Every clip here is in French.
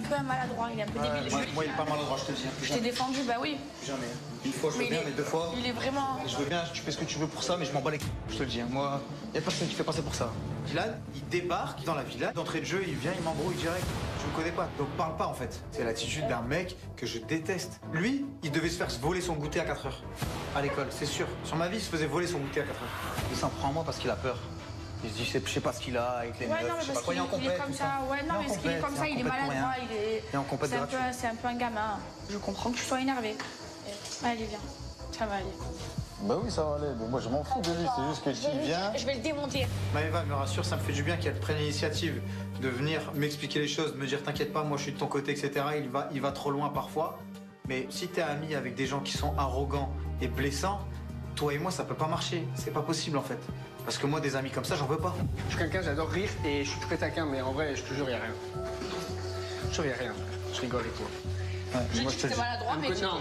peu un maladroit, il est un peu débile. Moi, il est pas maladroit, je te le dis. Je t'ai défendu, bah oui. Jamais. Une fois, je veux bien, mais deux fois. Il est vraiment. Je veux bien, tu fais ce que tu veux pour ça, mais je m'en bats les couilles, je te le dis. Moi, y a personne qui fait passer pour ça. Dylan, il débarque dans la villa. D'entrée de jeu, il vient, il m'embrouille direct. Je le connais pas, donc parle pas en fait. C'est l'attitude d'un mec que je déteste. Lui, il devait se faire voler son goûter à 4 heures. À l'école, c'est sûr. Sur ma vie, il se faisait voler son goûter à 4 heures. Il s'en prend à moi parce qu'il a peur. Il se dit, je sais pas ce qu'il a avec les meufs, Ouais, non, mais parce qu'il est comme ça. Ouais, non, mais parce qu'il est comme ça, il est maladroit, c'est un peu un gamin. Je comprends que tu sois énervé. Allez, viens. Ça va aller. Bah oui, ça va aller. Mais moi, je m'en fous de lui. C'est juste que tu viens. Je vais le démonter. Maëva me rassure, ça me fait du bien qu'elle prenne l'initiative de venir m'expliquer les choses, de me dire t'inquiète pas, moi je suis de ton côté, etc. Il va trop loin parfois. Mais si t'es ami avec des gens qui sont arrogants et blessants, toi et moi ça peut pas marcher. C'est pas possible en fait. Parce que moi des amis comme ça, j'en veux pas. Je suis quelqu'un, j'adore rire et je suis très taquin, mais en vrai, je te jure, y a rien. Je te jure, y a rien. Je rigole avec toi. J'ai dit que t'étais maladroit, mais non.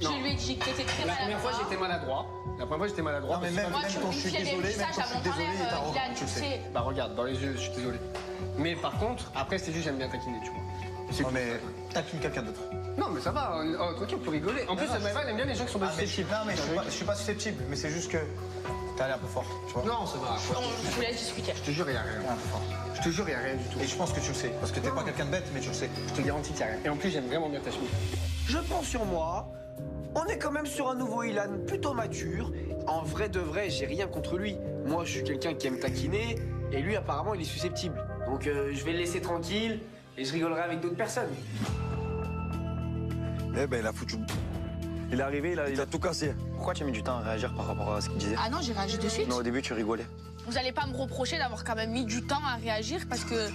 Je lui ai dit que t'étais très maladroit. La première fois, j'étais maladroit. Non, mais même Moi, tu quand me je suis fais des désolé, même messages quand à je suis mon désolé, il est enlève, arrogant, Dylan, tu le sais. sais. Bah regarde, dans les yeux, je suis désolé. Mais par contre, après, c'est juste, j'aime bien taquiner, tu vois. Non, mais taquine quelqu'un d'autre. Non, mais ça va, tranquille, on peut rigoler. En plus, Maëva, elle aime bien les gens qui sont pas susceptibles. Non, mais je suis pas susceptible, mais c'est juste que t'es allé un peu fort, tu vois. Non, ça va. Je vous laisse discuter. Je te jure, il n'y a rien. Un peu fort. Je te jure, il n'y a rien du tout. Et je pense que tu le sais, parce que t'es pas quelqu'un de bête, mais tu le sais. Je te garantis qu'il n'y a rien. Et en plus, j'aime vraiment bien ta chemise. Je prends sur moi. On est quand même sur un nouveau Ilan plutôt mature. En vrai de vrai, j'ai rien contre lui. Moi, je suis quelqu'un qui aime taquiner. Et lui, apparemment, il est susceptible. Donc, je vais le laisser tranquille. Et je rigolerai avec d'autres personnes. Eh ben, il a foutu. Il est arrivé, il a tout cassé. Pourquoi tu as mis du temps à réagir par rapport à ce qu'il disait? Ah non, j'ai réagi de suite. Non, au début, tu rigolais. Vous allez pas me reprocher d'avoir quand même mis du temps à réagir parce que.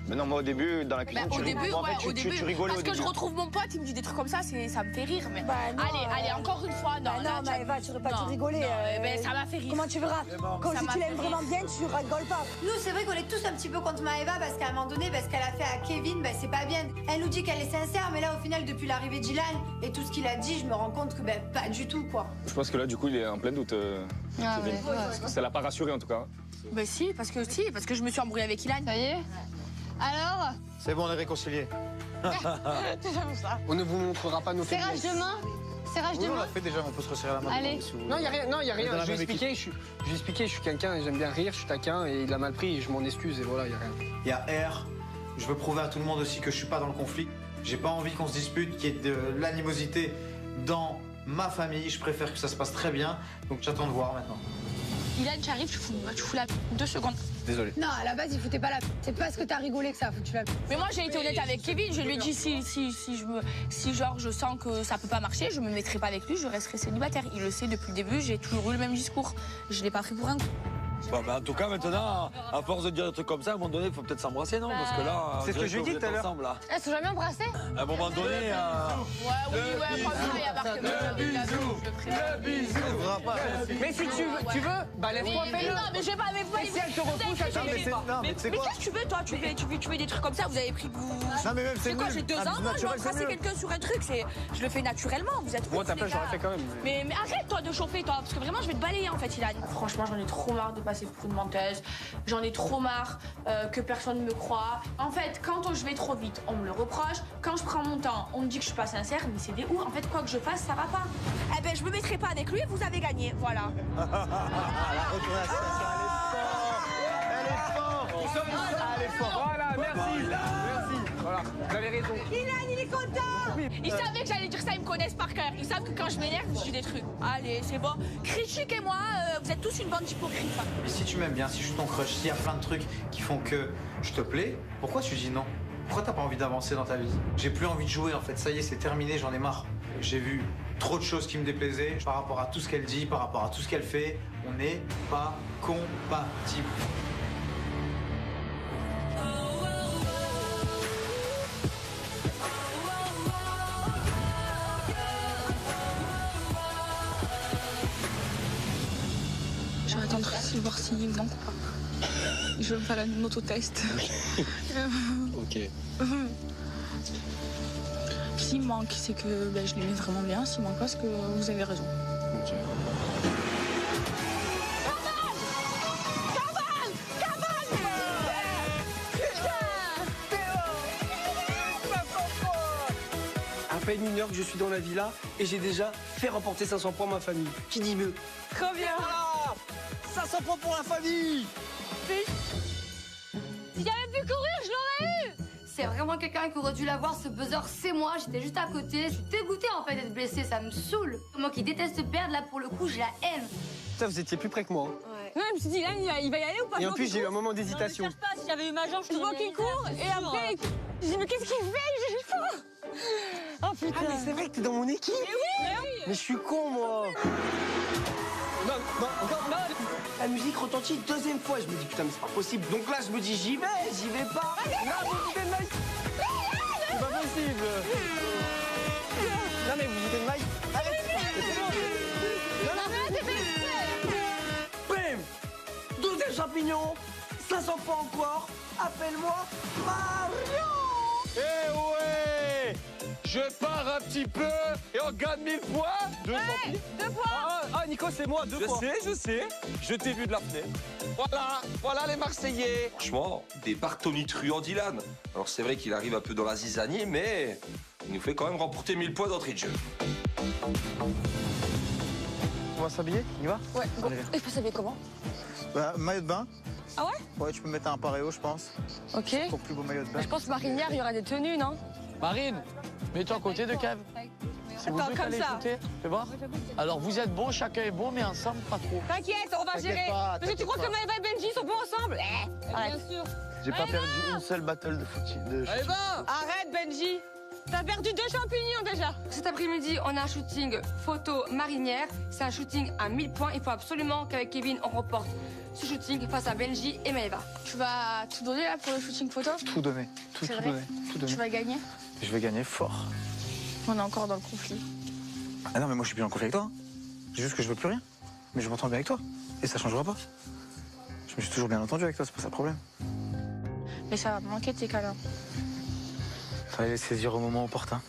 Mais non, moi, au début, dans la cuisine, Au début, moi, en fait, ouais, au début. tu rigolais Parce au que début. je retrouve mon pote, il me dit des trucs comme ça, ça me fait rire. Mais... Bah non, allez, encore une fois. Non, Bah là, non, Maëva, tu aurais pas dû rigoler. Non, ben, ça m'a fait rire. Comment tu verras? Quand Ça si m'a tu fait l'aimes rire. vraiment bien, tu rigoles pas. Nous, c'est vrai qu'on est tous un petit peu contre Maëva parce qu'à un moment donné, ce qu'elle a fait à Kevin, c'est pas bien. Elle nous dit qu'elle est sincère, mais là, au final, depuis l'arrivée d'Ilan et tout ce qu'il a dit, je me rends compte que pas du tout, quoi. Je pense que là, du coup, il est en plein doute. Ah, Kevin. ouais. Ça l'a pas rassuré, en tout cas. Ben si, parce que je me suis embrouillée avec Ilan. Ça y est. Alors, C'est bon, on est réconciliés. On ne vous montrera pas nos serrage faiblesses. de main. Serrage de Oui, on main. l'a fait déjà, on peut se resserrer la main. Allez. Non, il n'y a rien. Non, y a On est dans rien. la Je même vais expliquer, je suis quelqu'un, j'aime bien rire, je suis taquin et il a mal pris et je m'en excuse et voilà, il n'y a rien. Il y a R. Je veux prouver à tout le monde aussi que je suis pas dans le conflit. J'ai pas envie qu'on se dispute, qu'il y ait de l'animosité dans ma famille. Je préfère que ça se passe très bien. Donc j'attends de voir maintenant. Ilan, tu arrives, tu fous la 2 secondes. Désolé. Non, à la base, il foutait pas la. C'est parce que t'as rigolé que ça a foutu la. Mais moi, j'ai été honnête avec Kevin. Je lui ai dit si genre je sens que ça peut pas marcher, je me mettrai pas avec lui, je resterai célibataire. Il le sait depuis le début, j'ai toujours eu le même discours. Je l'ai pas pris pour un coup. Bon, ben, en tout cas, maintenant, à force de dire des trucs comme ça, à un moment donné, il faut peut-être s'embrasser, non? Parce que là, C'est ce que je lui ai dit vous êtes tout à l'heure. ensemble, là. Elles sont jamais embrassées. À un moment donné, Ouais, franchement, il y a marqué le bisou. Mais si tu veux, bah lève-toi, Mais fais-le. non, mais je vais pas avec vous. Et si elle te repousse, elle te mais met pas. mais tu sais quoi qu'est-ce que tu veux, toi tu fais des trucs comme ça, vous avez pris goût. Non, mais même c'est quoi, nul. j'ai 2 Un ans, bisou moi, je vais naturel, c'est embrasser mieux. quelqu'un sur un truc, je le fais naturellement, vous êtes Moi, ouf, ta les place, j'aurais gars. fait quand même. Mais arrête, toi, de chauffer, toi, parce que vraiment, je vais te balayer, en fait, Ilan. Franchement, j'en ai trop marre de passer pour une menteuse. J'en ai trop marre que personne ne me croit. En fait, quand je vais trop vite, on me le reproche. Quand je prends mon temps, on me dit que je suis pas sincère, mais c'est des ouf. En fait, quoi que je fasse, ça va pas. Eh ben, je me mettrai pas avec lui, vous avez gagné, voilà. Elle est forte. Voilà, merci. Merci. Voilà, vous avez raison. Ilan, il est content. Ils savaient que j'allais dire ça, ils me connaissent par cœur. Ils savent que quand je m'énerve, je dis des trucs. Allez, c'est bon. Critiquez-moi, vous êtes tous une bande d'hypocrites. Mais si tu m'aimes bien, si je suis ton crush, s'il y a plein de trucs qui font que je te plais, pourquoi tu dis non? Pourquoi t'as pas envie d'avancer dans ta vie? J'ai plus envie de jouer en fait, ça y est, c'est terminé, j'en ai marre. J'ai vu trop de choses qui me déplaisaient par rapport à tout ce qu'elle dit, par rapport à tout ce qu'elle fait. On n'est pas compatibles. Je vais attendre voir s'il manque ou pas. Je vais me faire un autotest. Ok. S'il manque, c'est que je l'aimais vraiment bien. S'il manque pas, c'est que vous avez raison. Ok. peine 1 heure que je suis dans la villa et j'ai déjà fait remporter 500 points à ma famille. Qui dit mieux? Trop bien. Voilà 500 points pour la famille. Si j'avais pu courir, je l'aurais eu. C'est vraiment quelqu'un qui aurait dû l'avoir, ce buzzer, c'est moi. J'étais juste à côté. Je suis dégoûtée en fait d'être blessée, ça me saoule. Moi qui déteste perdre, là pour le coup, je la aime. Putain, vous étiez plus près que moi. Hein. Ouais, je me suis dit, là, il va y aller ou pas? Et en plus, j'ai eu un moment d'hésitation. Non, ne cherche pas, si j'avais eu ma jambe, je vois qu'il court et après, je dis, mais qu'est-ce qu'il fait? J'ai faim. Oh putain. Ah, mais c'est vrai que t'es dans mon équipe. Mais oui. Mais je suis con, moi. Non, encore. Non. La musique retentit 2e fois. Je me dis, putain, mais c'est pas possible. Donc là, je me dis, j'y vais pas. Là, vous foutez de Mike. C'est pas possible. Non, mais vous foutez de Mike. Arrête. Bim 12e champignon. 500 points encore. Appelle-moi Mario. Eh ouais! Je pars un petit peu et on gagne 1000 points. 200 000. 2 points. Ah, Nico, c'est moi, 2 fois. Je sais. Je t'ai vu de la fenêtre. Voilà les Marseillais. Franchement, des bartonitruants Dylan. Alors c'est vrai qu'il arrive un peu dans la zizanie, mais il nous fait quand même remporter 1000 points d'entrée de jeu. On va s'habiller? On y va? Ouais, go. Allez, viens. Et je peux s'habiller comment? Bah, maillot de bain. Ah ouais? Ouais, tu peux mettre un paréo, je pense. Ok. Ton plus beau maillot de bain. Je pense marinière, il y aura des tenues, non? Marine, mets-toi à côté de Kev. C'est vous Attends, deux comme qui allez ça. shooter, c'est bon? Alors vous êtes beaux, chacun est beau, mais ensemble pas trop. T'inquiète, on va gérer. pas, Parce que tu crois que Maëva et Benji sont bons ensemble? Arrête. Bien sûr. J'ai pas perdu une seule battle de foot. Allez, va! Arrête, Benji. T'as perdu 2 champignons déjà. Cet après-midi, on a un shooting photo marinière. C'est un shooting à 1000 points. Il faut absolument qu'avec Kevin, on remporte ce shooting face à Benji et Maëva. Tu vas tout donner là pour le shooting photo? Tout donner. Tout C'est vrai donner. Tout donner. Tu vas gagner? Je vais gagner fort. On est encore dans le conflit. Ah non, mais moi je suis plus en conflit avec toi. C'est juste que je veux plus rien. Mais je m'entends bien avec toi. Et ça changera pas. Je me suis toujours bien entendu avec toi, c'est pas ça le problème. Mais ça va me manquer tes câlins. Fallait les saisir au moment opportun.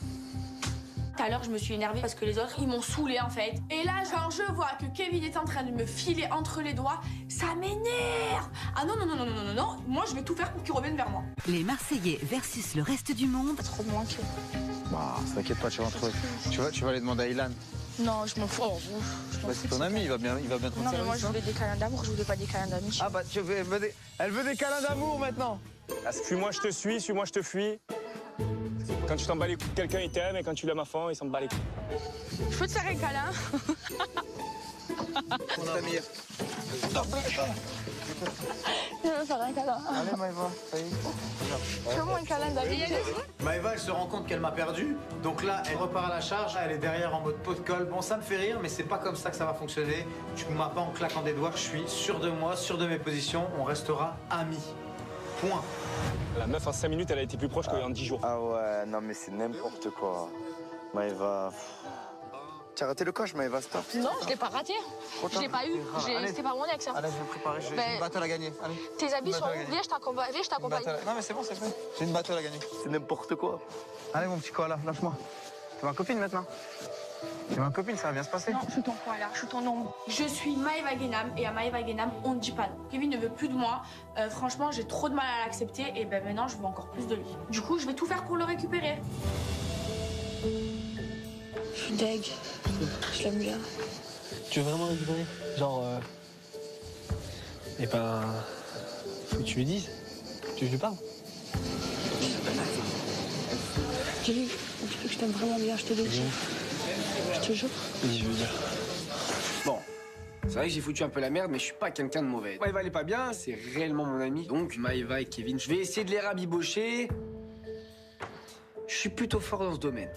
Tout à l'heure, je me suis énervée parce que les autres, ils m'ont saoulée en fait. Et là, quand je vois que Kevin est en train de me filer entre les doigts, ça m'énerve. Ah non, non, non, non, non, non, non. Moi, je vais tout faire pour qu'il revienne vers moi. Les Marseillais versus le reste du monde. Trop me manquer. Bah, t'inquiète pas, tu vas en trouver. Tu vas aller demander à Ilan. Non, je m'en fous. Oh, je m'en Bah, fous c'est de ton ces ami, il câlins. va bien te Non, rendre mais moi, service, je hein. voulais des câlins d'amour, je voulais pas des câlins d'amis. Ah bah, elle veut des câlins d'amour maintenant. Suis-moi, je te suis, suis-moi, je te fuis. Quand tu t'en bats les couilles de quelqu'un, il t'aime, et quand tu l'aimes à fond, il s'en bat les couilles. Je peux te faire un câlin? Mon ami. Je veux faire un câlin. Allez, Maëva, ça y est. Fais-moi un câlin d'amis. Maëva, elle se rend compte qu'elle m'a perdu. Donc là, elle repart à la charge. Elle est derrière en mode pot de colle. Bon, ça me fait rire, mais c'est pas comme ça que ça va fonctionner. Tu m'as pas en claquant des doigts. Je suis sûr de moi, sûr de mes positions. On restera amis. Point. La meuf, en 5 minutes, elle a été plus proche qu'en 10 jours. Ah ouais, non mais c'est n'importe quoi. Maëva. Tu as raté le coche, Maëva, stop. Non, je l'ai pas raté. Je l'ai pas eu. C'était pas mon ex. Hein. Allez, je vais me préparer. J'ai une battle à gagner. Allez. Tes habits sont battle à où? gagner. Viens, je t'accompagne. Non, mais c'est bon, c'est fait. J'ai une battle à gagner. C'est n'importe quoi. Allez, mon petit koala, lâche-moi. T'es ma copine maintenant. T'es ma copine, ça va bien se passer. Non, je suis ton koala, je suis ton ombre. Je suis Maëva Guénam et à Maëva Guénam, on ne dit pas non. Kevin ne veut plus de moi. Franchement, j'ai trop de mal à l'accepter et ben maintenant, je veux encore plus de lui. Du coup, je vais tout faire pour le récupérer. Je suis deg. Je l'aime bien. Tu veux vraiment récupérer? Genre. Eh ben. Faut que tu lui dises. Tu veux que je lui parle? Kevin, dis que je t'aime vraiment bien, je te le dis. Je te jure. Oui, je veux dire. Bon, c'est vrai que j'ai foutu un peu la merde, mais je suis pas quelqu'un de mauvais. Maëva, elle est pas bien, c'est réellement mon ami. Donc, Maëva et Kevin, je vais essayer de les rabibocher. Je suis plutôt fort dans ce domaine.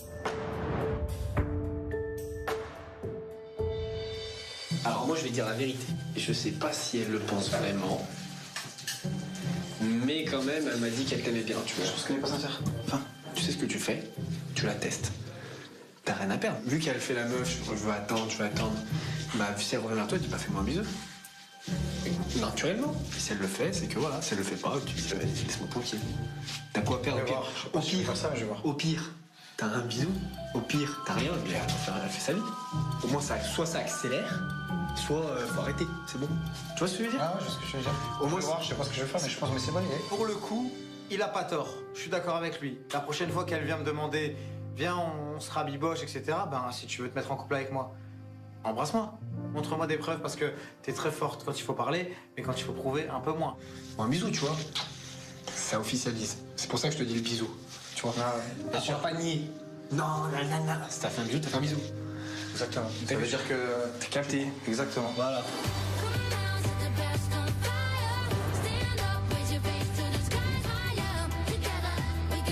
Alors, moi, je vais dire la vérité. Je sais pas si elle le pense vraiment. Mais quand même, elle m'a dit qu'elle t'aimait bien, tu vois. Je pense qu'elle est pas sincère. Enfin, tu sais ce que tu fais, tu la testes. T'as rien à perdre. Vu qu'elle fait la meuf, je veux attendre. Bah, si elle revient vers toi, dis pas fais-moi un bisou. Naturellement. Et si elle le fait, c'est que voilà, si elle le fait pas, tu dis laisse-moi tranquille. T'as quoi à perdre au pire, au pire, t'as un bisou. Au pire, t'as rien, mais elle fait sa vie. Au moins, soit ça accélère, soit faut arrêter, c'est bon. Tu vois ce que je veux dire? Ah ouais, je sais ce que je veux dire. Au moins, je sais pas ce que je vais faire, mais je pense que c'est bonne idée. Pour le coup, il a pas tort. Je suis d'accord avec lui. La prochaine fois qu'elle vient me demander viens, on se rabiboche, etc. Ben, si tu veux te mettre en couple avec moi, embrasse-moi. Montre-moi des preuves parce que t'es très forte quand il faut parler, mais quand il faut prouver, un peu moins. Bon, un bisou, tu vois. Ça officialise. C'est pour ça que je te dis le bisou. Tu vois. Ah ouais. Bien sûr. Pas nier. Non. Si t'as fait un bisou, t'as fait un bisou. Exactement. Ça veut dire que t'es capté. Exactement. Voilà.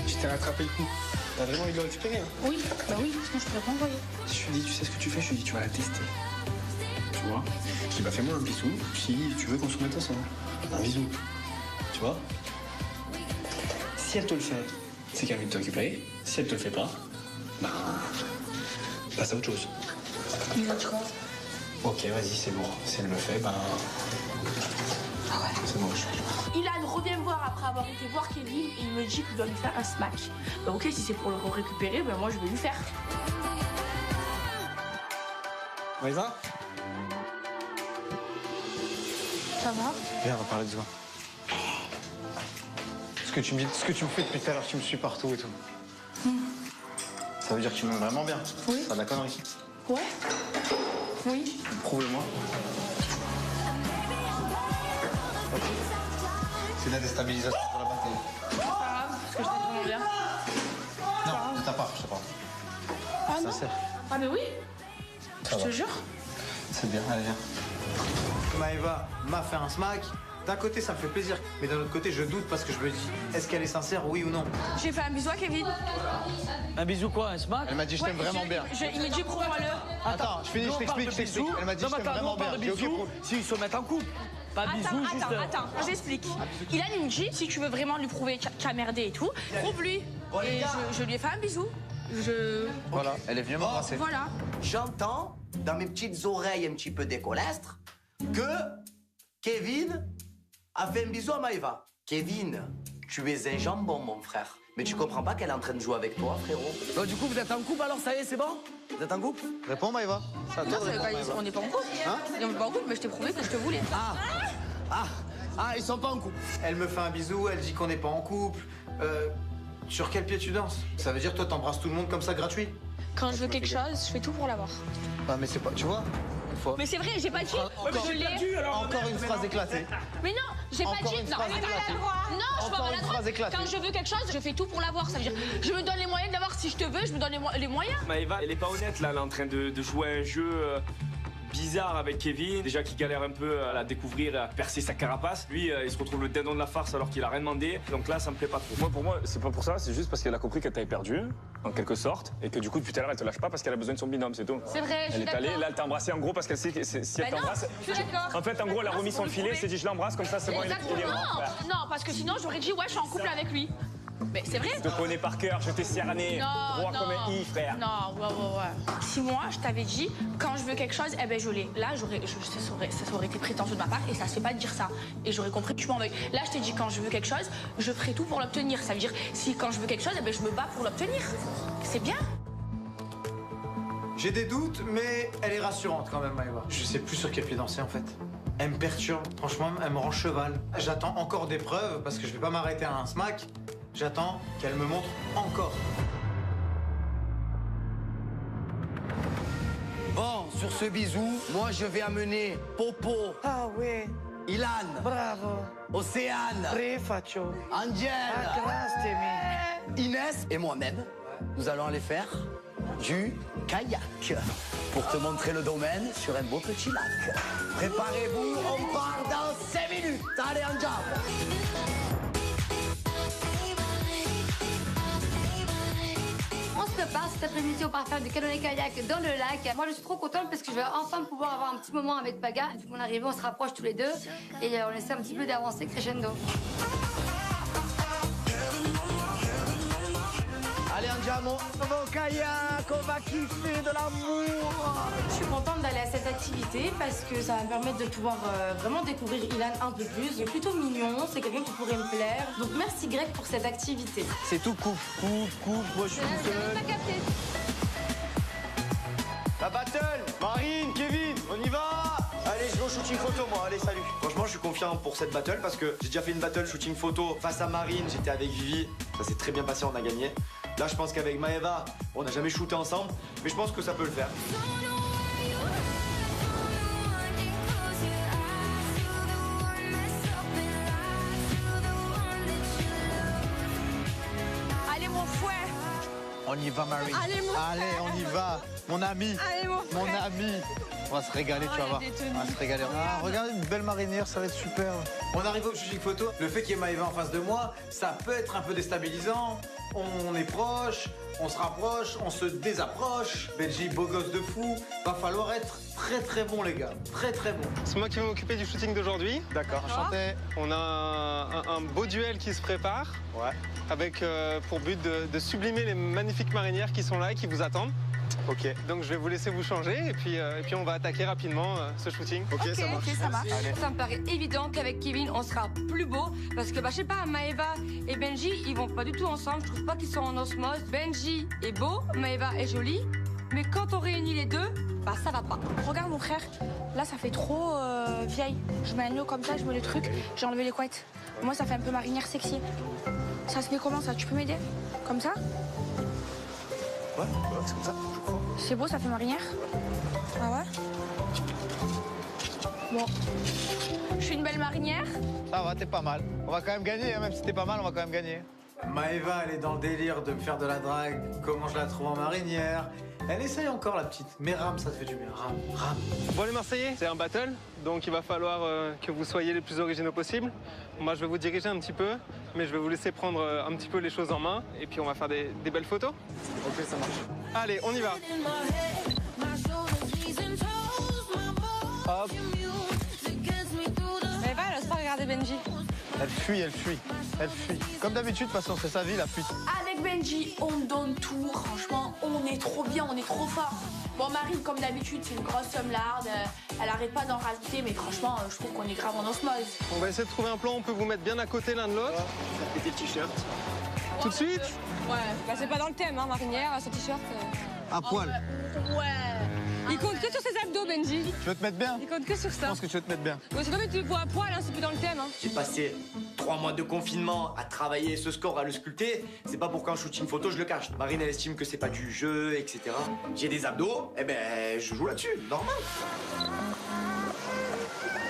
Je t'ai rattrapé le coup. T'as vraiment envie de le récupérer, hein? Oui, bah oui, sinon je pourrais pas envoyer. Je lui dis, tu sais ce que tu fais? Je lui dis, tu vas la tester. Tu vois? Je dis, bah fais-moi un bisou si tu veux qu'on se remette ensemble. Un bisou. Tu vois? Si elle te le fait, c'est qu'elle a envie de t'occuper. Si elle te le fait pas, bah passe à autre chose. Il a dit quoi? Ok, vas-y, c'est lourd. Si elle le fait, ben. Ah ouais, c'est moche. Ilan revient me voir après avoir été voir Kevin et il me dit qu'il doit lui faire un smack. Bah ok, si c'est pour le récupérer, ben moi je vais lui faire. Maïva? Ça va? Viens, on va parler de ça. Ce que tu me fais depuis tout à l'heure, tu me suis partout et tout. Ça veut dire que tu m'aimes vraiment bien? Oui. C'est de la connerie. Ouais. Oui. Prouve-le-moi. C'est de la déstabilisation pour la bataille. C'est pas grave, parce que je t'ai vraiment bien. Non, de ta part, je sais pas. Ah non? Sincère. Ah mais oui. Je te jure. C'est bien, allez, viens. Maëva m'a fait un smack. D'un côté, ça me fait plaisir, mais d'un autre côté, je doute parce que je me dis, est-ce qu'elle est sincère, oui ou non? J'ai fait un bisou à Kevin. Un bisou quoi, un smack? Elle m'a dit je t'aime vraiment bien. Il m'a dit prouve-moi-le. Attends, je finis, je t'explique. Elle m'a dit je t'aime vraiment bien. J'ai aucun problème. S'ils se mettent en couple. Pas de bisous, juste... Attends, j'explique. Ilan, il me dit, si tu veux vraiment lui prouver qu'à merder et tout, prouve-lui. Et je lui ai fait un bisou. Voilà, elle est venue m'embrasser. Voilà. J'entends, dans mes petites oreilles un petit peu décolestres, que Kevin a fait un bisou à Maëva. Kevin, tu es un jambon, mon frère. Mais tu comprends pas qu'elle est en train de jouer avec toi, frérot? Donc du coup, vous êtes en couple alors, ça y est, c'est bon? Vous êtes en couple? Réponds Maëva. C'est à toi Non, de répondre, Maëva. on n'est pas en couple. On n'est pas en couple, mais je t'ai prouvé que je te voulais. Ah, ils sont pas en couple. Elle me fait un bisou, elle dit qu'on n'est pas en couple. Sur quel pied tu danses? Ça veut dire toi t'embrasses tout le monde comme ça gratuit? Quand je veux quelque chose, je fais tout pour l'avoir. Ah mais c'est pas, tu vois? Une fois. Mais c'est vrai, j'ai pas dit. Je l'ai. Encore une phrase éclatée. Mais non, j'ai pas Encore dit. une Non, phrase mais éclatée. non, je suis pas Encore une phrase maladroite. éclatée. Quand je veux quelque chose, je fais tout pour l'avoir. Ça veut dire, je me donne les moyens de l'avoir. Si je te veux, je me donne les moyens. Maëva, elle est pas honnête là, elle est en train de jouer un jeu bizarre avec Kevin. Déjà qu'il galère un peu à la découvrir, à percer sa carapace. Lui, il se retrouve le dindon de la farce alors qu'il a rien demandé. Donc là, ça me plaît pas trop. Moi, pour moi, c'est pas pour ça, c'est juste parce qu'elle a compris qu'elle t'avait perdu, en quelque sorte, et que du coup, depuis tout à l'heure, elle te lâche pas parce qu'elle a besoin de son binôme, c'est tout. C'est vrai, je suis Elle est allée, d'accord. là, elle t'a embrassé en gros parce qu'elle sait que si elle non, t'embrasse. je suis d'accord. En fait, en gros, elle a remis son filet, elle s'est dit je l'embrasse, comme ça, c'est bon, il est Exactement. mort. Non, parce que sinon, j'aurais dit, ouais, je suis en couple avec lui. Mais c'est vrai. Je te connais par cœur, je t'ai cerné. Droit comme un i, frère. Non, ouais. Si moi, je t'avais dit, quand je veux quelque chose, eh ben je l'ai. Là, ça aurait été prétentieux de ma part et ça se fait pas de dire ça. Et j'aurais compris que tu m'en veuilles. Là, je t'ai dit, quand je veux quelque chose, je ferai tout pour l'obtenir. Ça veut dire, si quand je veux quelque chose, eh ben je me bats pour l'obtenir. C'est bien. J'ai des doutes, mais elle est rassurante quand même, Maëva. Je sais plus sur quel pied danser en fait. Elle me perturbe, franchement, elle me rend cheval. J'attends encore des preuves parce que je vais pas m'arrêter à un smack. J'attends qu'elle me montre encore. Bon, sur ce bisou, moi je vais amener Popo. Ah oui. Ilan. Bravo. Océane. Rifacio. Angel. Inès et moi-même, nous allons aller faire du kayak pour te montrer le domaine sur un beau petit lac. Préparez-vous, on part dans 5 minutes. Allez, Angel. On se prépare cet après-midi, on part faire du canoë-kayak dans le lac. Moi, je suis trop contente parce que je vais enfin pouvoir avoir un petit moment avec Paga. Depuis mon arrivée, on se rapproche tous les deux et on essaie un petit peu d'avancer crescendo. Allez, Andiamo. On va au kayak, on va kiffer de l'amour. Je suis contente d'aller à cette activité parce que ça va me permettre de pouvoir vraiment découvrir Ilan un peu plus. Il est plutôt mignon, c'est quelqu'un qui pourrait me plaire. Donc merci Greg pour cette activité. C'est tout couple, moi je suis tout seul. La battle, Marine, Kevin, on y va. Allez, je vais au shooting photo, moi. Allez, salut. Franchement, je suis confiant pour cette battle parce que j'ai déjà fait une battle shooting photo face à Marine. J'étais avec Vivi. Ça s'est très bien passé, on a gagné. Là, je pense qu'avec Maëva, on n'a jamais shooté ensemble, mais je pense que ça peut le faire. Allez, mon fouet. On y va, Marie. Allez, mon Allez, on y va. Mon ami. Allez, mon frère. ami. On va se régaler, tu vas voir. On va se régaler. Ah, regarde, une belle marinière, ça va être super. On arrive au shooting photo. Le fait qu'il y ait Maëva en face de moi, ça peut être un peu déstabilisant. On est proche, on se rapproche, on se désapproche. Benji, beau gosse de fou. Va falloir être très très bon, les gars. Très très bon. C'est moi qui vais m'occuper du shooting d'aujourd'hui. D'accord, enchanté. On a un beau duel qui se prépare. Ouais. Avec pour but de sublimer les magnifiques marinières qui sont là et qui vous attendent. Ok. Donc je vais vous laisser vous changer et puis on va attaquer rapidement ce shooting. Ok, ça marche. Ça marche. Allez. Ça me paraît évident qu'avec Kevin, on sera plus beau. Parce que, je sais pas, Maëva et Benji, ils vont pas du tout ensemble. Je trouve pas qu'ils sont en osmose. Benji est beau, Maëva est jolie. Mais quand on réunit les deux, ça va pas. Regarde, mon frère. Là, ça fait trop vieille. Je mets un nœud comme ça, je mets le truc. J'ai enlevé les couettes. Moi, ça fait un peu marinière sexy. Ça se met comment, ça? Tu peux m'aider? Comme ça? Ouais, c'est comme ça. C'est beau, ça fait marinière? Ah ouais? Bon. Je suis une belle marinière. Ça va, t'es pas mal. On va quand même gagner, hein. Même si t'es pas mal, on va quand même gagner. Maëva, elle est dans le délire de me faire de la drague. Comment je la trouve en marinière? Elle essaye encore, la petite. Mais rame, ça te fait du bien. Rame. Bon les Marseillais, c'est un battle, donc il va falloir que vous soyez les plus originaux possibles. Moi je vais vous diriger un petit peu, mais je vais vous laisser prendre un petit peu les choses en main et puis on va faire des belles photos. Ok, ça marche. Allez, on y va. Hop. Mais va, elle ose pas regarder Benji. Elle fuit. Comme d'habitude, de toute façon, c'est sa vie, la fuite. Avec Benji, on donne tout. Franchement, on est trop bien, on est trop fort. Bon, Marine, comme d'habitude, c'est une grosse somlarde. Elle arrête pas d'en rajouter, mais franchement, je trouve qu'on est grave en osmose. On va essayer de trouver un plan, on peut vous mettre bien à côté l'un de l'autre. Ça fait tes t-shirts. Tout de suite. Ouais, c'est pas dans le thème, hein, marinière, ce t-shirt. À poil. Ouais. Il compte que sur ses abdos, Benji. Tu veux te mettre bien? Il compte que sur ça. Je pense que tu veux te mettre bien. Bon, c'est comme tu le vois à poil, hein, c'est plus dans le thème. Hein. J'ai passé 3 mois de confinement à travailler ce score, à le sculpter. C'est pas pour qu'un shooting photo, je le cache. Marine, elle estime que c'est pas du jeu, etc. J'ai des abdos, eh ben, je joue là-dessus, normal.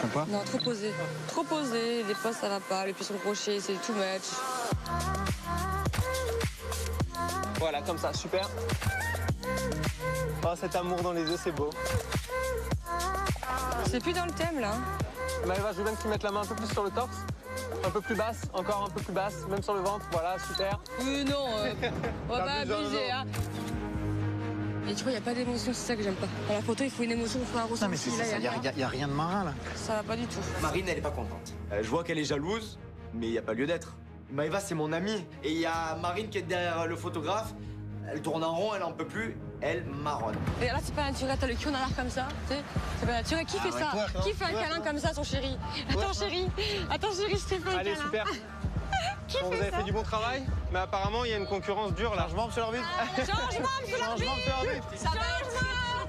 Sympa? Non, trop posé. Trop posé, les postes ça va pas, les pieds sur le crochet, c'est too much. Voilà, comme ça, super. Oh, cet amour dans les yeux, c'est beau. C'est plus dans le thème, là. Maëva, je veux bien que tu mettes la main un peu plus sur le torse. Un peu plus basse, encore un peu plus basse, même sur le ventre. Voilà, super. Non, on va pas abuser, hein. Et tu vois, il n'y a pas d'émotion, c'est ça que j'aime pas. Dans la photo, il faut une émotion, il faut un ressenti. Non, mais c'est ça, y a rien de marin, là. Ça va pas du tout. Marine, elle est pas contente. Je vois qu'elle est jalouse, mais il y a pas lieu d'être. Maëva, c'est mon amie. Et il y a Marine qui est derrière le photographe. Elle tourne en rond, elle en peut plus, elle marronne. Et là, c'est pas naturel, t'as le cul en arrière comme ça, tu sais. C'est pas naturel. Qui fait ça? Qui fait un câlin comme ça à son chéri? Attends, chérie, je t'ai fait un câlin. Allez, super. Bon, vous avez fait du bon travail, mais apparemment, il y a une concurrence dure là. Changement, monsieur l'arbitre. Changement, monsieur l'arbitre.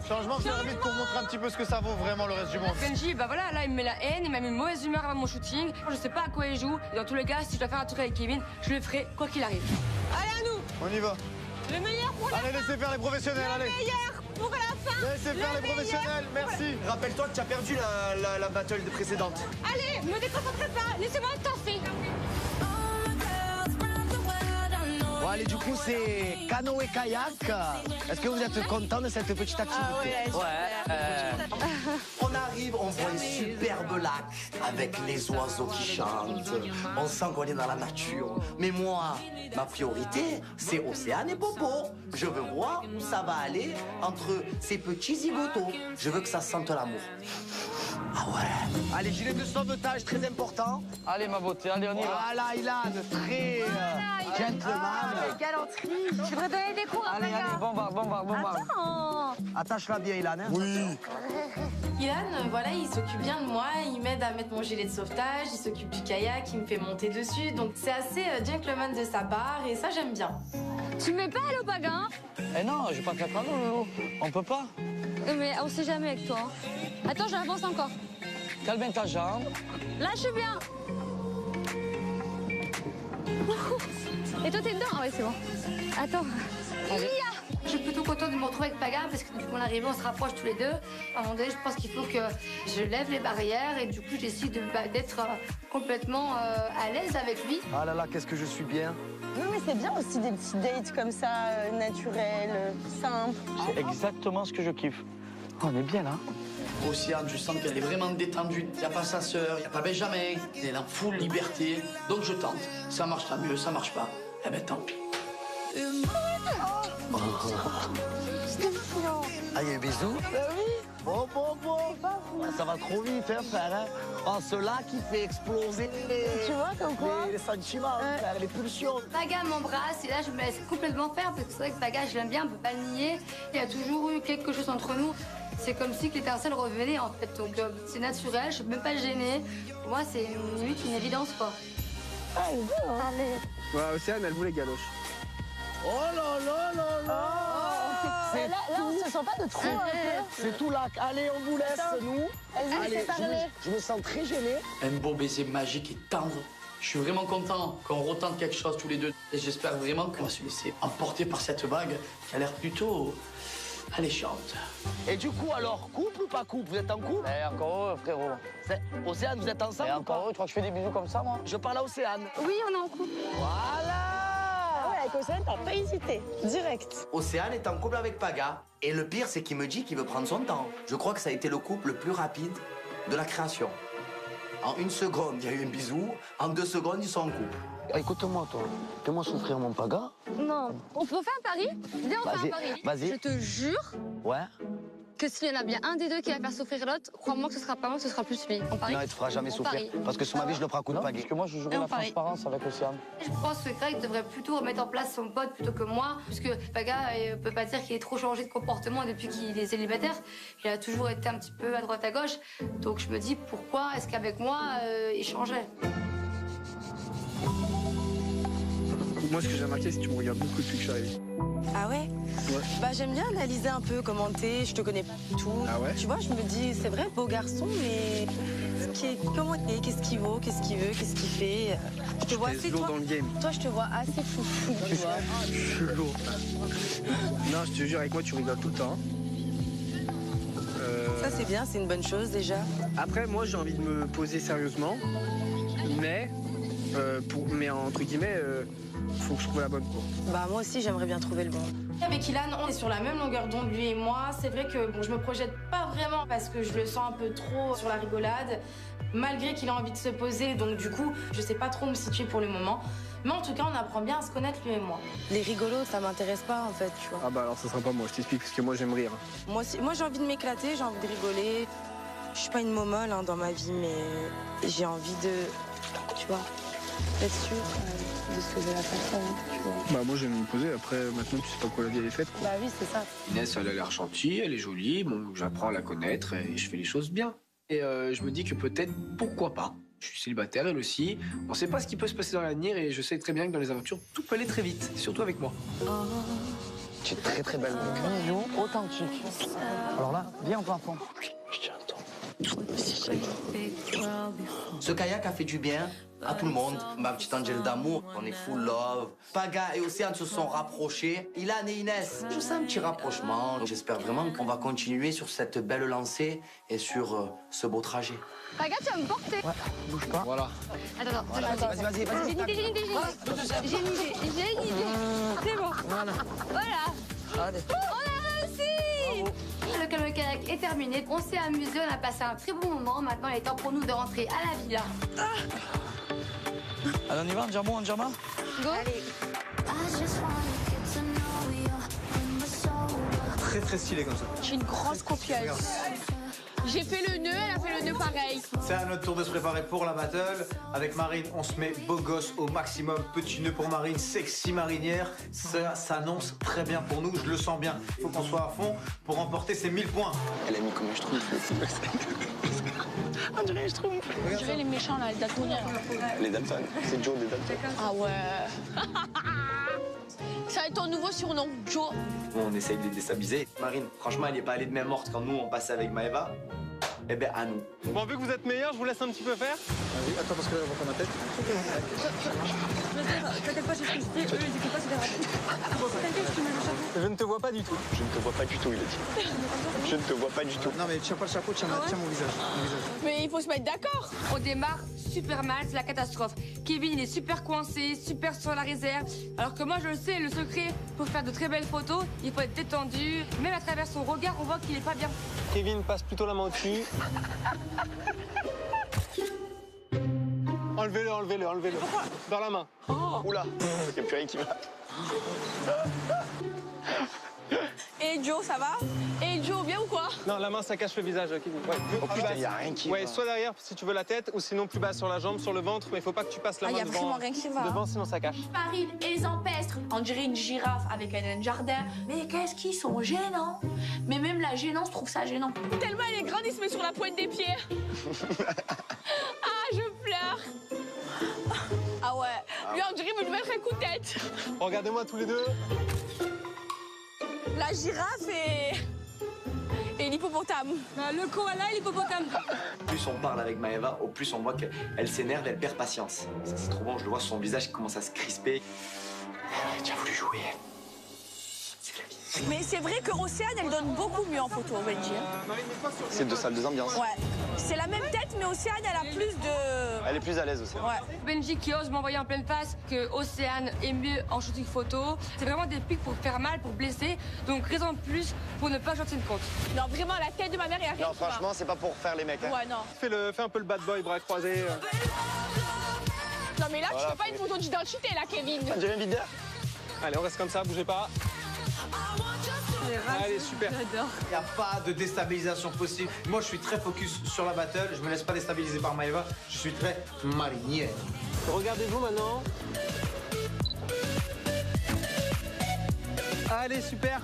Changement, monsieur l'arbitre, pour montrer un petit peu ce que ça vaut vraiment le reste du monde. Benji, voilà, là, il me met la haine, il m'a mis une mauvaise humeur avant mon shooting. Je sais pas à quoi il joue. Et dans tous les cas, si je dois faire un truc avec Kevin, je le ferai quoi qu'il arrive. Allez, à nous. On y va. Le meilleur pour la fin. Allez, laissez faire les professionnels, allez. Le meilleur pour la fin. Laissez faire les professionnels, merci. Rappelle-toi que tu as perdu la battle précédente. Allez, me déconcentrez pas. Laissez-moi le taffer. Bon, allez, du coup, c'est canoë-kayak. Est-ce que vous êtes content de cette petite activité? On arrive, on voit un superbe lac avec les oiseaux qui chantent. On sent qu'on est dans la nature. Mais moi, ma priorité, c'est Océane et Popo. Je veux voir où ça va aller entre ces petits zigotos. Je veux que ça sente l'amour. Ah ouais. Allez, gilet de sauvetage, très important. Allez, ma beauté, allez, on y va. Voilà, Ilan, très gentleman. Galanterie. Je voudrais donner des cours à Allez, bombarde. Attends. Attache-la bien, Ilan. Hein. Oui. Ilan, voilà, il s'occupe bien de moi, il m'aide à mettre mon gilet de sauvetage, il s'occupe du kayak, il me fait monter dessus. Donc c'est assez gentleman de sa part et ça, j'aime bien. Tu mets pas à l'eau, Paga? Eh non, je vais pas te mettre à l'eau. On peut pas. Mais on sait jamais avec toi. Attends, j'avance encore. Cale bien ta jambe. Là, je suis bien. Et toi, t'es dedans? Ah ouais, c'est bon. Attends. Je suis plutôt contente de me retrouver avec Paga parce que depuis mon arrivée, on se rapproche tous les deux. À un moment donné, je pense qu'il faut que je lève les barrières et du coup, j'essaie d'être complètement à l'aise avec lui. Ah là là, qu'est-ce que je suis bien. Oui, mais c'est bien aussi des petits dates comme ça, naturels, simples. C'est exactement ce que je kiffe. On est bien là. Océane, je sens qu'elle est vraiment détendue. Il n'y a pas sa sœur, il n'y a pas Benjamin. Elle est en full liberté. Donc je tente. Ça marche, tant mieux. Ça marche pas. Eh ben tant pis. Ah, il y a un bisou? Oui. Bon. Ah, ça va trop vite, hein, frère. Hein? Oh, cela qui fait exploser Tu vois, comme quoi les sentiments, frère, les pulsions. Paga m'embrasse et là, je me laisse complètement faire parce que c'est vrai que Paga, je l'aime bien, on peut pas le nier. Il y a toujours eu quelque chose entre nous. C'est comme si l'étincelle revenait, en fait. Donc, c'est naturel, je suis même pas gênée. Pour moi, c'est limite une évidence, quoi. Ah, elle est belle, hein. Allez. Ouais, Océane, elle voulait galoche. Oh là là là là! Là, on se sent pas de trop un peu. C'est tout là. Allez, on vous laisse, nous. Vas-y, Allez, laissez parler. je me sens très gêné. Un beau baiser magique et tendre. Je suis vraiment content qu'on retente quelque chose tous les deux. Et j'espère vraiment qu'on va se laisser emporter par cette vague qui a l'air plutôt alléchante. Et du coup, alors, couple ou pas couple? Vous êtes en couple? Encore heureux, frérot. Océane, vous êtes ensemble ou pas? Encore heureux, tu crois que je fais des bisous comme ça, moi? Je parle à Océane. Oui, on est en couple. Voilà! Ah ouais, avec Océane, t'as pas hésité. Direct. Océane est en couple avec Paga. Et le pire, c'est qu'il me dit qu'il veut prendre son temps. Je crois que ça a été le couple le plus rapide de la création. En 1 seconde, il y a eu un bisou. En 2 secondes, ils sont en couple. Écoute-moi, toi. Fais-moi souffrir mon Paga. Non. On fait un pari? Viens, on fait un pari. Vas-y. Je te jure Ouais. que s'il y en a bien un des deux qui va faire souffrir l'autre, crois-moi que ce sera pas moi, que ce sera plus lui. On parie? Non, il te fera jamais On souffrir. parie. Parce que sur ma vie, je le prends à coup de Non, Paga. parce que moi, je jouerai Et on la parie. transparence avec Océane. Je pense que Greg devrait plutôt remettre en place son pote plutôt que moi, puisque Paga peut pas dire qu'il ait trop changé de comportement depuis qu'il est célibataire. Il a toujours été un petit peu à droite à gauche. Donc je me dis pourquoi est-ce qu'avec moi il changeait? Moi, ce que j'ai remarqué, c'est que tu me regardes beaucoup depuis que je suis arrivé. Ah ouais? Ouais. Bah, j'aime bien analyser un peu, commenter. Je te connais pas du tout. Ah ouais? Tu vois, je me dis, c'est vrai, beau garçon, mais comment il est, qu'est-ce qu'il vaut, qu'est-ce qu'il veut, qu'est-ce qu'il fait. Je te vois assez, lourd toi. dans le game. Toi, je te vois assez foufou, tu vois. Je suis lourd. Non, je te jure, avec moi, tu rigoles tout le temps. Ça, c'est bien, c'est une bonne chose déjà. Après, moi, j'ai envie de me poser sérieusement, mais entre guillemets, faut que je trouve la bonne, quoi. Bah, moi aussi, j'aimerais bien trouver le bon. Avec Ilan, on est sur la même longueur d'onde, lui et moi. C'est vrai que bon, je me projette pas vraiment parce que je le sens un peu trop sur la rigolade, malgré qu'il a envie de se poser. Donc du coup, je sais pas trop me situer pour le moment. Mais en tout cas, on apprend bien à se connaître, lui et moi. Les rigolos, ça m'intéresse pas, en fait, tu vois. Ah bah alors, ça sera pas moi, je t'explique, parce que moi, j'aime rire. Moi, moi j'ai envie de m'éclater, j'ai envie de rigoler. Je suis pas une momolle hein, dans ma vie, mais j'ai envie de, tu vois, d'être sûre de ce que je vais faire, tu vois. Bah moi, j'aime me poser, après, maintenant, tu sais pas quoi la vie elle est faite, quoi. Bah oui, c'est ça. Inès, elle a l'air gentille, elle est jolie, bon, j'apprends à la connaître et je fais les choses bien. Et je me dis que peut-être, pourquoi pas. Je suis célibataire, elle aussi. On sait pas ce qui peut se passer dans l'avenir et je sais très bien que dans les aventures, tout peut aller très vite, surtout avec moi. Tu es très très belle. Bisous authentique. Alors là, viens au plafond. Je tiens à toi. Ce kayak a fait du bien à tout le monde. Ma petite Angèle d'amour, on est full love. Paga et Océane se sont rapprochés. Ilan et Inès, je sens un petit rapprochement. J'espère vraiment qu'on va continuer sur cette belle lancée et sur ce beau trajet. Paga, tu vas me porter. Ouais, bouge pas. Voilà. Attends. Vas-y. J'ai une idée. J'ai une idée. C'est bon. Voilà. Allez. On a réussi. Le kayak est terminé. On s'est amusé, on a passé un très bon moment. Maintenant, il est temps pour nous de rentrer à la villa. Allez, on y va, on Djama Go. Très très stylé comme ça. Je suis une grosse copieuse. J'ai fait le nœud, elle a fait le nœud pareil. C'est à notre tour de se préparer pour la battle. Avec Marine, on se met beau gosse au maximum. Petit nœud pour Marine, sexy marinière. Ça s'annonce très bien pour nous, je le sens bien. Il faut qu'on soit à fond pour remporter ces 1000 points. Elle a mis comme je trouve. On dirait, je trouve. Je dirais les méchants là, les daltoniens. Les Dalton. C'est Joe des Dalton. Ah ouais. Ça va être ton nouveau surnom, Joe. On essaye de les déstabiliser. Marine, franchement, elle n'est pas allée de main morte quand nous, on passait avec Maëva. Eh ben, à nous. Bon, vu que vous êtes meilleurs, je vous laisse un petit peu faire. Vas-y, attends, parce que là, je vois pas ma tête. T'inquiète pas, je sais ce que je dis. Eux, ils écoutent pas, c'est des T'inquiète, tu mets le chapeau. Je ne te vois pas du tout. Je ne te vois pas du tout, il a dit. Je ne te vois pas du tout. Non, mais tiens pas le chapeau, tiens mon visage. Mais il faut se mettre d'accord. On démarre super mal, c'est la catastrophe. Kevin, il est super coincé, super sur la réserve. Alors que moi, je le sais, le secret pour faire de très belles photos, il faut être détendu. Même à travers son regard, on voit qu'il est pas bien. Kevin passe plutôt la main au-dessus. Enlevez-le. Pourquoi? Dans la main. Oh. Oula, il n'y a plus rien qui va. Et Joe, ça va? Et Joe, bien ou quoi? Non, la main, ça cache le visage, Kevin. Ouais, Oh putain, il n'y a rien qui ouais, va. soit derrière si tu veux la tête, ou sinon plus bas sur la jambe, sur le ventre, mais il faut pas que tu passes la main y a devant. vraiment rien qui va. Devant, sinon ça cache. Marine et les empestres. On dirait une girafe avec un jardin. Mais qu'est-ce qu'ils sont gênants. Mais même la gênance, je trouve ça gênant. Tellement elle est grande, il se met sur la pointe des pieds. Ah, je pleure. Ah ouais. Lui, on dirait, il veut lui mettre un coup de tête. Regardez-moi tous les deux. La girafe et l'hippopotame. Le koala et l'hippopotame. Plus on parle avec Maëva, au plus on voit qu'elle s'énerve, elle perd patience. Ça, c'est trop bon, je le vois sur son visage qui commence à se crisper. Tu as voulu jouer. Mais c'est vrai que Océane, elle donne beaucoup mieux en photo, Benji. C'est deux salles, deux ambiances. Ouais. C'est la même tête, mais Océane, elle a plus de... Elle est plus à l'aise aussi. Ouais. Benji qui ose m'envoyer en pleine face que Océane est mieux en shooting photo. C'est vraiment des pics pour faire mal, pour blesser. Donc raison de plus pour ne pas jouer une compte. Non, vraiment, la tête de ma mère, il y a rien. Non, franchement, c'est pas pour faire les mecs. Hein. Ouais, non. Fais un peu le bad boy, bras croisés. Non, mais là, Voilà, tu fais pas une photo d'identité, là, Kevin. On dirait un videur. Allez, on reste comme ça, bougez pas. Allez, super. Il n'y a pas de déstabilisation possible. Moi, je suis très focus sur la battle. Je me laisse pas déstabiliser par Maëva. Je suis très marinière. Regardez-vous maintenant. Allez, super.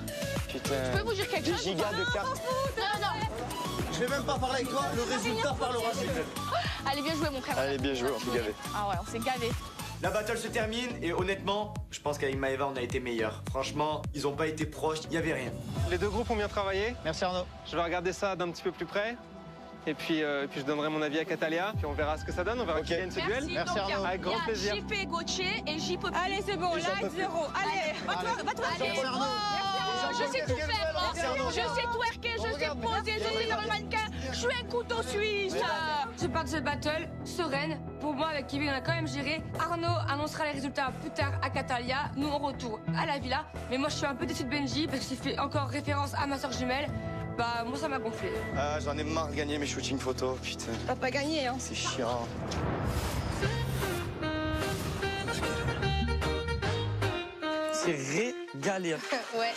Putain. Je peux vous dire quelque chose? Giga de cartes. Non. Je vais même pas parler avec toi. Le résultat parlera seul. Allez, bien joué, mon frère. Allez, bien joué, on s'est gavé. Ah ouais, on s'est gavé. La battle se termine et honnêtement, je pense qu'avec Maëva, on a été meilleurs. Franchement, ils ont pas été proches, il y avait rien. Les deux groupes ont bien travaillé. Merci Arnaud. Je vais regarder ça d'un petit peu plus près. Et puis je donnerai mon avis à Catalia. Puis on verra ce que ça donne. On verra qui gagne ce duel. Merci, Arnaud. Avec grand plaisir. Il y a JP Gauthier et JP. Allez, c'est bon, là, 0. Allez, va-toi. Allez, je sais tout faire. Je sais twerker, je sais poser, je sais faire le mannequin. Je suis un couteau suisse. Je pars de cette battle sereine. Pour moi, avec Kevin, on a quand même géré. Arnaud annoncera les résultats plus tard à Catalia. Nous, on retourne à la villa. Mais moi, je suis un peu déçue de Benji parce qu'il fait encore référence à ma soeur jumelle. Bah, moi, ça m'a gonflé. Ah, j'en ai marre de gagner mes shootings photos, putain. T'as pas gagné, hein. C'est chiant. C'est régalé. Ouais.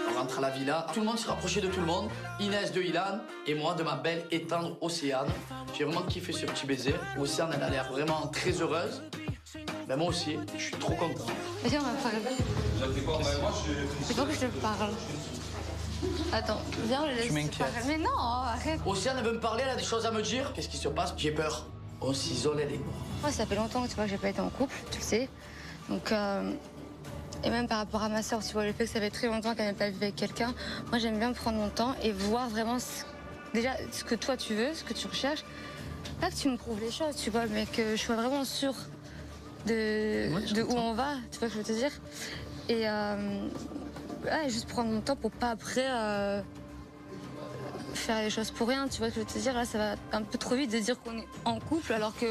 On rentre à la villa, tout le monde s'est rapproché de tout le monde. Inès de Ilan et moi de ma belle et tendre Océane. J'ai vraiment kiffé ce petit baiser. Océane, elle a l'air vraiment très heureuse. Ben moi aussi, je suis trop content. Viens, on va parler. C'est pas que je te parle. Attends, viens, on le laisse parler. Mais non, arrête. Océane, elle veut me parler, elle a des choses à me dire. Qu'est-ce qui se passe? J'ai peur. On s'isole, elle est morte. Moi, ça fait longtemps que tu vois que j'ai pas été en couple, tu le sais. Donc, et même par rapport à ma soeur, tu vois, le fait que ça fait très longtemps qu'elle n'a pas vécu avec quelqu'un, moi j'aime bien prendre mon temps et voir vraiment déjà ce que toi tu veux, ce que tu recherches. Pas que tu me prouves les choses, tu vois, mais que je sois vraiment sûre de où on va, tu vois ce que je veux te dire. Et ouais, juste prendre mon temps pour pas après faire les choses pour rien, tu vois ce que je veux te dire. Là, ça va un peu trop vite de dire qu'on est en couple alors que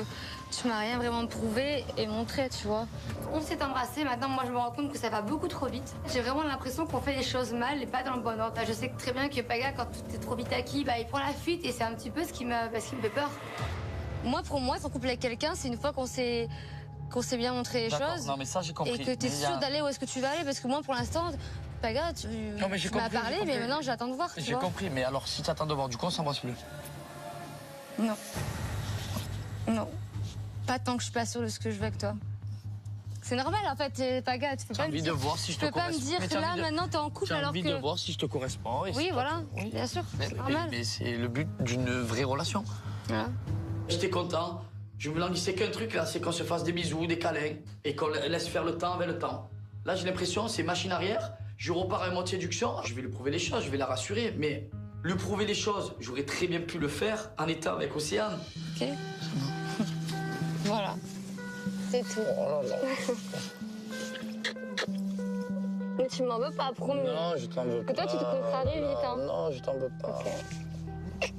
tu m'as rien vraiment prouvé et montré, tu vois. On s'est embrassé, maintenant moi je me rends compte que ça va beaucoup trop vite. J'ai vraiment l'impression qu'on fait les choses mal et pas dans le bon ordre. Je sais très bien que Paga, quand tout est trop vite acquis, bah, il prend la fuite et c'est un petit peu ce qui me fait peur. Moi, pour moi, être en couple avec quelqu'un, c'est une fois qu'on s'est bien montré les choses. Non mais ça j'ai compris. Et que tu es sûr d'aller où est-ce que tu vas aller, parce que moi pour l'instant, Paga, tu m'as parlé, mais maintenant j'attends de voir. J'ai compris, mais alors si tu attends de voir, du coup on s'embrasse plus. Non. Non. Pas tant que je suis pas sûre de ce que je veux avec toi. C'est normal en fait, Paga, tu peux pas me dire. De voir si je te peux pas me dire que là maintenant t'es en couple alors que. J'ai envie de voir si je te correspond. Oui, voilà, bien sûr, c'est normal. Mais c'est le but d'une vraie relation. Voilà. J'étais content. Je me languissais qu'un truc là, c'est qu'on se fasse des bisous, des câlins et qu'on laisse faire le temps avec le temps. Là j'ai l'impression c'est machine arrière. Je repars à moitié séduction. Je vais lui prouver les choses, je vais la rassurer, mais lui prouver les choses. J'aurais très bien pu le faire en étant avec Océane. Ok. Voilà. C'est tout. Oh là là. Mais tu m'en veux pas, promis. Non, je t'en veux pas. Que toi, tu te contraries vite, hein. Non, je t'en veux pas. Ok.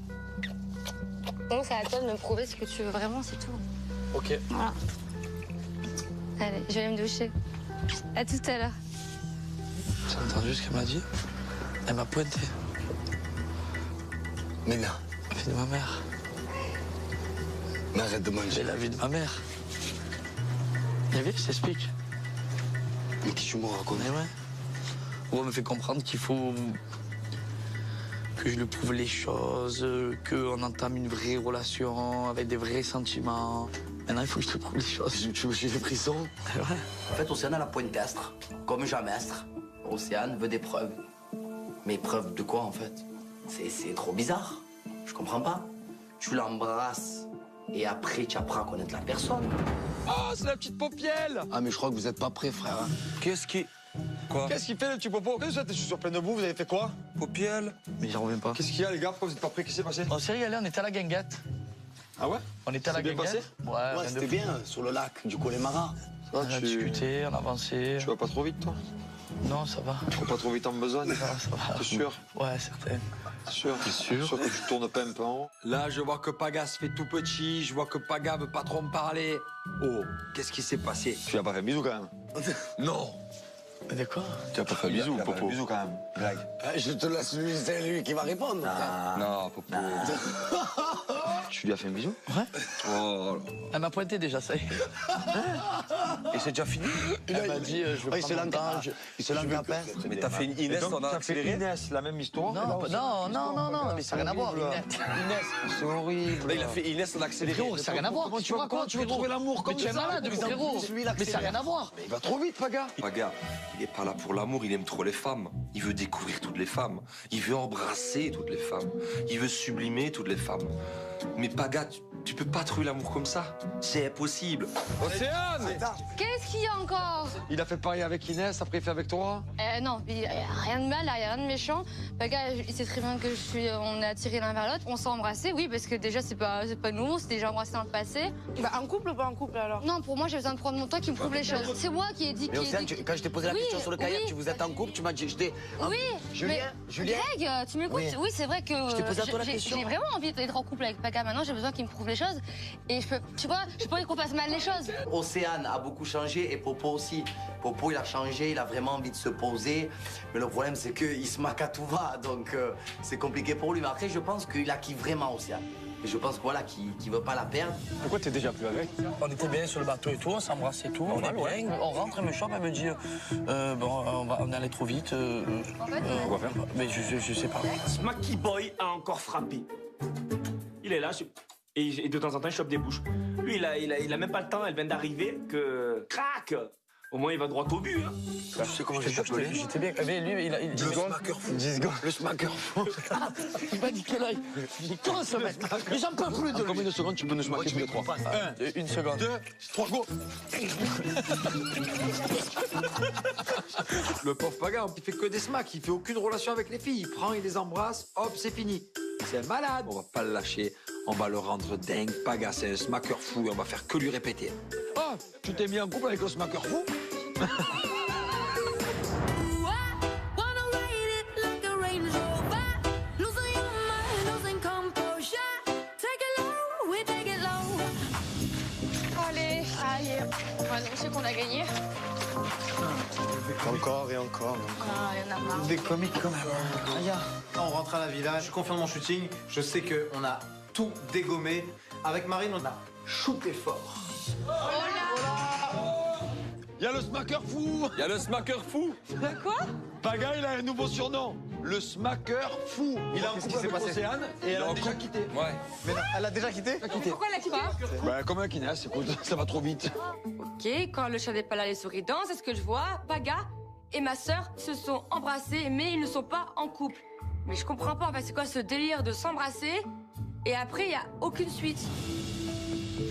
Donc, c'est à toi de me prouver ce que tu veux vraiment, c'est tout. Ok. Voilà. Allez, je vais aller me doucher. À tout à l'heure. Tu as entendu ce qu'elle m'a dit? Elle m'a pointé. Mais non. La vie de ma mère. Mais arrête de manger. C'est la vie de ma mère. Et viens, je t'explique. Mais qui tu me racontes? Mais ouais. On me fait comprendre qu'il faut que je lui prouve les choses, qu'on entame une vraie relation avec des vrais sentiments. Maintenant, il faut que je te prouve les choses. J'ai des frissons. Ouais. En fait, Océane a la pointe d'astre, comme jamais astre. Océane veut des preuves. Mais preuves de quoi, en fait? C'est trop bizarre. Je comprends pas. Tu l'embrasses et après, tu apprends à connaître la personne. Oh, c'est la petite paupielle. Ah, mais je crois que vous êtes pas prêts, frère. Qu'est-ce qui... Quoi? Qu'est-ce qu'il fait, le petit popo? Qu'est-ce que je suis sur plein de boue, vous avez fait quoi? Paupielle? Mais j'en reviens pas. Qu'est-ce qu'il y a, les gars? Pourquoi vous êtes pas prêts? Qu'est-ce qui s'est passé? En série, on était à la guinguette. Ah ouais? On était à la C'est bien guinguette. passé? Ouais, C'était bien, sur le lac du Connemara. On a discuté, on a avancé. Tu vas pas trop vite, toi? Non, ça va. Tu vas pas trop vite en besogne? Ça va. T'es sûr? Ouais, certain. T'es sûr? T'es sûr? Sûr que tu tournes pas un peu en haut? Là, je vois que Paga se fait tout petit, je vois que Paga veut pas trop me parler. Oh, qu'est-ce qui s'est passé? Tu as pas fait un bisou, quand même? Non. Mais de quoi? Tu as pas fait un bisou, Popo? Un bisou, quand même. Blague. Je te laisse lui, c'est lui qui va répondre. Non, Popo. Tu lui as fait un bisou? Ouais. Oh là. Elle m'a pointé déjà, ça y est. Et c'est déjà fini? Elle m'a dit, je vais prendre mon temps. Il se langue à peine. Mais t'as fait une Inès, on a T'as fait accéléré? Inès, la même histoire? Non, mais ça n'a rien à voir. Inès, c'est horrible. Là, il a fait Inès, on a accéléré. Frérot, ça n'a rien à voir. Comment tu vas trouver l'amour comme ça? Mais tu es malade, frérot. Mais ça n'a rien à voir. Mais il va trop vite, Paga. Paga, il est pas là pour l'amour, il aime trop les femmes. Il veut découvrir toutes les femmes. Il veut embrasser toutes les femmes. Il veut sublimer toutes les femmes. Mais Paga, tu peux pas trouver l'amour comme ça. C'est impossible. Océane! Qu'est-ce qu'il y a encore? Il a fait pareil avec Inès, après il fait avec toi? Non, il n'y a rien de mal, il n'y a rien de méchant. Le gars, il sait très bien que on est attirés l'un vers l'autre. On s'est embrassés, oui, parce que déjà, c'est pas nous, on s'est déjà embrassés dans le passé. Bah, en couple ou pas en couple alors? Non, pour moi, j'ai besoin de prendre mon temps qui me prouve les choses. C'est moi qui ai dit. Mais Océane, quand je t'ai posé la question sur le kayak, tu vous êtes en couple, tu m'as dit, j'étais. Oui, Julien? Greg, tu m'écoutes? Oui, c'est vrai que. Je t'ai posé à toi la question. J'ai vraiment envie d'être en couple avec Paga maintenant, j'ai besoin qu'il me prouve les choses. Et tu vois, je peux pas qu'on fasse mal les choses. Océane a beaucoup changé et Popo aussi. Popo, il a changé, il a vraiment envie de se poser. Mais le problème, c'est qu'il se maque à tout va, donc c'est compliqué pour lui. Mais après, je pense qu'il a qui vraiment Océane. Et je pense voilà, qu'il veut pas la perdre. Pourquoi t'es déjà plus avec? On était bien sur le bateau et tout, on s'embrassait et tout, on est bien. On rentre, elle me chope, elle me dit bon, on est allé trop vite. Quoi faire? Mais je sais pas. Smacky Boy a encore frappé. Il est là, et de temps en temps, il chope des bouches. Lui, il a même pas le temps, elle vient d'arriver, que... Crac! Au moins, il va droit au but. Hein. Tu sais comment j'ai appelé? J'étais bien. Mais lui, il a 10 secondes. Le smacker fou. Il m'a dit quel œil. Comment se mettre? Mais j'en peux plus de lui. Combien de secondes tu peux nous smacker tous les trois? 1 seconde. 2, 3, go! Le pauvre Paga, il fait que des smacks, il fait aucune relation avec les filles. Il prend, il les embrasse, hop, c'est fini. C'est un malade. On va pas le lâcher, on va le rendre dingue. Paga, c'est un smacker fou et on va faire que lui répéter. Oh, tu t'es mis en couple avec le smacker fou? Allez, on va annoncer qu'on a gagné. Encore et encore. Ah, il y en a marre. Des comiques quand même. Aya. On rentre à la villa, je confirme mon shooting. Je sais qu'on a tout dégommé. Avec Marine, on a shooté fort. Il y a le smacker fou! Il y a le smacker fou! Quoi? Paga, il a un nouveau surnom. Le smacker fou. Il a un couple avec Océane et elle a déjà quitté. Ouais. Mais non, elle a déjà quitté? Pourquoi elle a quitté? Bah, comme un Inès, écoute, ça va trop vite. Ok, quand le chat n'est pas là, les souris dansent. C'est ce que je vois. Paga et ma sœur se sont embrassés, mais ils ne sont pas en couple. Mais je comprends pas, en fait, c'est quoi ce délire de s'embrasser et après, il n'y a aucune suite?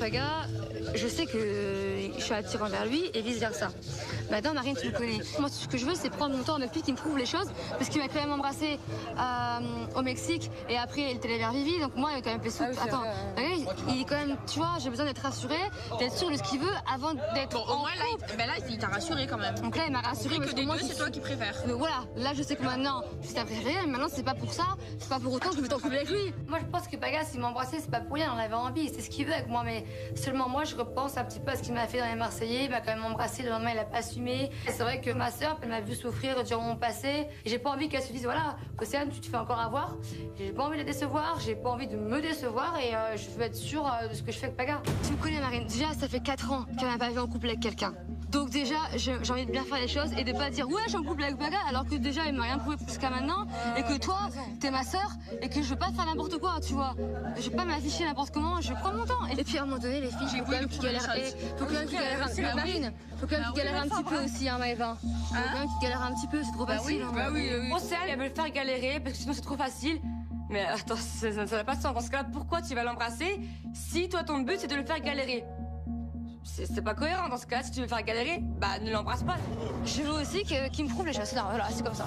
Paga, je sais que je suis attirant vers lui et vice versa. Maintenant, Marine, tu me connais. Moi, ce que je veux, c'est prendre mon temps avec lui, qu'il me prouve les choses, parce qu'il m'a quand même embrassé au Mexique et après il était allé vers Vivi, donc moi il a quand même fait attends, il est quand même, tu vois, j'ai besoin d'être rassurée, d'être sûre de ce qu'il veut avant d'être Bon, au moins là, il t'a rassuré quand même. Donc là, il m'a rassuré. Que des deux, c'est toi qui préfères. Mais voilà, là je sais que maintenant, c'est ta préférée, mais maintenant c'est pas pour ça, c'est pas pour autant que je veux t'en couple avec lui. Moi je pense que Paga, s'il m'embrassait, c'est pas pour rien, on avait envie, c'est ce qu'il veut avec moi, mais seulement moi je repense un petit peu à ce qu'il m'a fait dans les Marseillais, il m'a quand même embrassé, le lendemain il a pas assumé. C'est vrai que ma soeur, elle m'a vu souffrir durant mon passé, et j'ai pas envie qu'elle se dise, voilà, Océane, tu te fais encore avoir, j'ai pas envie de la décevoir, j'ai pas envie de me décevoir, et je veux être sûre de ce que je fais avec Paga. Tu me connais Marine, déjà ça fait 4 ans qu'elle m'a pas vu en couple avec quelqu'un. Donc déjà, j'ai envie de bien faire les choses et de pas dire ouais, je suis en couple avec Paga alors que déjà il m'a rien prouvé jusqu'à maintenant et que toi, t'es ma sœur et que je veux pas faire n'importe quoi, tu vois. Je vais pas m'afficher n'importe comment, je prends mon temps. Et puis à un moment donné, les filles, faut quand même qu'ils galèrent. Faut quand même qu'ils galèrent un petit peu. Marine, faut quand même qu'ils galèrent un petit peu aussi, hein, Maëva. Faut quand même qu'ils galèrent un petit peu, c'est trop facile. Bah oui. Océane, elle veut le faire galérer parce que sinon c'est trop facile. Mais attends, ça n'a pas de sens. Dans ce cas-là, pourquoi tu vas l'embrasser si toi ton but c'est de le faire galérer? C'est pas cohérent dans ce cas-là, si tu veux faire galérer, bah ne l'embrasse pas. Je veux aussi qu'il me prouve les choses, voilà, c'est comme ça.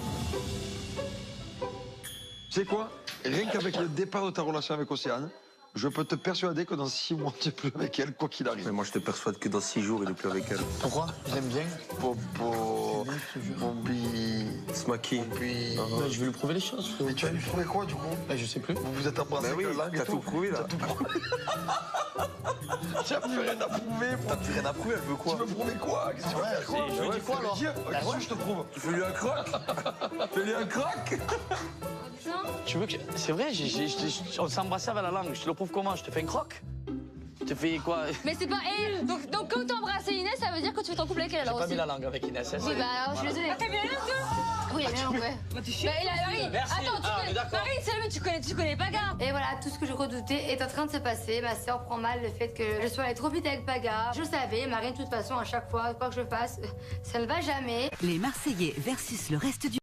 Tu sais quoi? Rien qu'avec le départ de ta relation avec Océane, je peux te persuader que dans 6 mois, tu es plus avec elle, quoi qu'il arrive. Mais moi, je te persuade que dans 6 jours, il est plus avec elle. Pourquoi? Je l'aime bien. Popo, mon bi... Smaki. Bah, je vais lui prouver les choses, frérot. Et tu vas lui prouver quoi, du coup? Bah, je sais plus. Vous vous êtes embrassés Bah oui, avec la langue et t'as tout prouvé, là. T'as tout prouvé. Tu n'as plus rien à prouver. T'as plus rien à prouver, elle veut quoi? Tu veux prouver quoi? Qu'est-ce que tu veux faire quoi? Je lui dis quoi, alors? Qu'est-ce que je te prouve? Fais-lui un croc. Fais-lui un croc. Tu veux que... C'est vrai, on s'est embrassé avec la langue. Je te le prouve comment? Je te fais un croc? Je te fais quoi? Mais c'est pas... donc quand t'as embrassé Inès, ça veut dire que tu veux t'en couple avec elle alors aussi? J'ai pas mis la langue avec Inès. Oui, bah alors je suis désolée. T'as mis la langue, toi? Oui, la langue, ouais. Marie, Merci. attends, Marie, c'est le mec, tu connais Paga. Et voilà, tout ce que je redoutais est en train de se passer. Ma sœur prend mal le fait que je sois allée trop vite avec Paga. Je savais, Marine, de toute façon, à chaque fois, quoi que je fasse, ça ne va jamais. Les Marseillais versus le reste du